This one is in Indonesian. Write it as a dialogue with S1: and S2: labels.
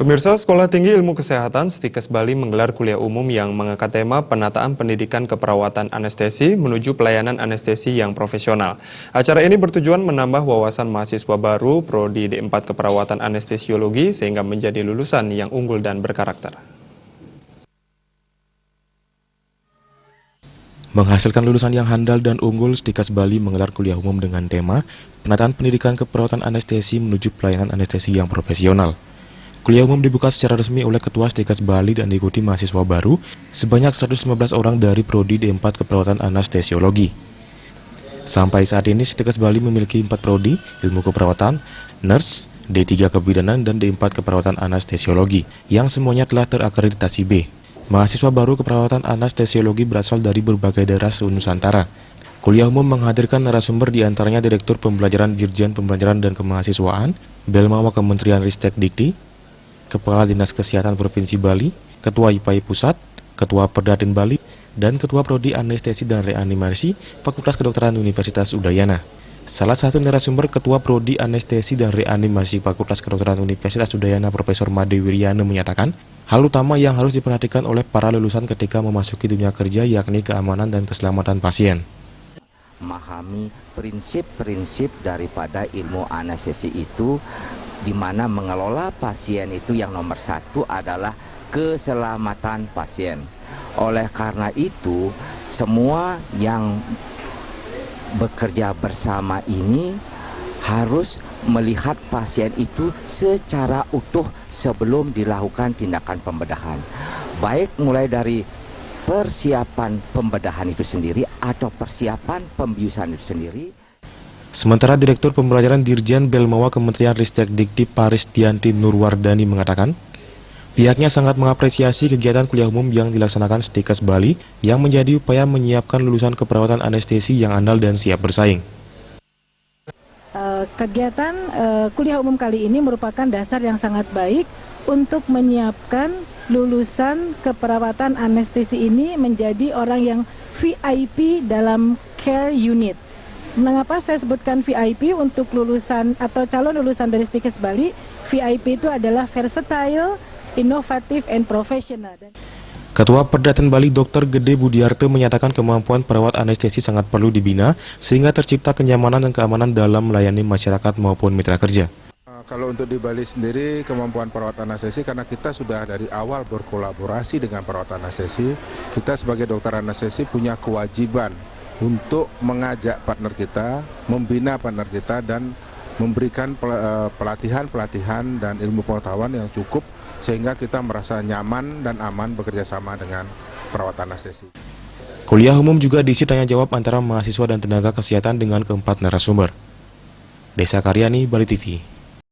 S1: Pemirsa, Sekolah Tinggi Ilmu Kesehatan Stikes Bali menggelar kuliah umum yang mengangkat tema penataan pendidikan keperawatan anestesi menuju pelayanan anestesi yang profesional. Acara ini bertujuan menambah wawasan mahasiswa baru Prodi D4 Keperawatan Anestesiologi sehingga menjadi lulusan yang unggul dan berkarakter.
S2: Menghasilkan lulusan yang handal dan unggul, Stikes Bali menggelar kuliah umum dengan tema penataan pendidikan keperawatan anestesi menuju pelayanan anestesi yang profesional. Kuliah umum dibuka secara resmi oleh Ketua Stikes Bali dan diikuti mahasiswa baru sebanyak 115 orang dari Prodi D4 Keperawatan Anestesiologi. Sampai saat ini Stikes Bali memiliki 4 prodi, Ilmu Keperawatan, Nurse, D3 Kebidanan, dan D4 Keperawatan Anestesiologi, yang semuanya telah terakreditasi B. Mahasiswa baru keperawatan anestesiologi berasal dari berbagai daerah se-Nusantara. Kuliah umum menghadirkan narasumber diantaranya Direktur Pembelajaran Dirjen Pembelajaran dan Kemahasiswaan, Belmawa Kementerian Ristek Dikti, Kepala Dinas Kesehatan Provinsi Bali, Ketua IPAI Pusat, Ketua Perdatin Bali, dan Ketua Prodi Anestesi dan Reanimasi Fakultas Kedokteran Universitas Udayana. Salah satu narasumber Ketua Prodi Anestesi dan Reanimasi Fakultas Kedokteran Universitas Udayana Profesor Made Wiryana menyatakan, hal utama yang harus diperhatikan oleh para lulusan ketika memasuki dunia kerja yakni keamanan dan keselamatan pasien.
S3: Memahami prinsip-prinsip daripada ilmu anestesi itu, di mana mengelola pasien itu yang nomor satu adalah keselamatan pasien. Oleh karena itu, semua yang bekerja bersama ini harus melihat pasien itu secara utuh sebelum dilakukan tindakan pembedahan. Baik mulai dari persiapan pembedahan itu sendiri atau persiapan pembiusan itu sendiri.
S2: Sementara Direktur Pembelajaran Dirjen Belmawa Kementerian Ristek Dikti Paristianti Nurwardani mengatakan, pihaknya sangat mengapresiasi kegiatan kuliah umum yang dilaksanakan Stikes Bali yang menjadi upaya menyiapkan lulusan keperawatan anestesi yang andal dan siap bersaing.
S4: Kegiatan kuliah umum kali ini merupakan dasar yang sangat baik untuk menyiapkan lulusan keperawatan anestesi ini menjadi orang yang VIP dalam care unit. Mengapa saya sebutkan VIP untuk lulusan atau calon lulusan dari Stikes Bali? VIP itu adalah versatile, inovatif, and professional.
S2: Ketua Perdatin Bali Dr. Gede Budiarto menyatakan kemampuan perawat anestesi sangat perlu dibina sehingga tercipta kenyamanan dan keamanan dalam melayani masyarakat maupun mitra kerja.
S5: Kalau untuk di Bali sendiri kemampuan perawat anestesi, karena kita sudah dari awal berkolaborasi dengan perawat anestesi, kita sebagai dokter anestesi punya kewajiban untuk mengajak partner kita, membina partner kita, dan memberikan pelatihan-pelatihan dan ilmu pengetahuan yang cukup sehingga kita merasa nyaman dan aman bekerja sama dengan perawat anestesi.
S2: Kuliah umum juga diisi tanya jawab antara mahasiswa dan tenaga kesehatan dengan keempat narasumber. Desa Karyani, Bali TV.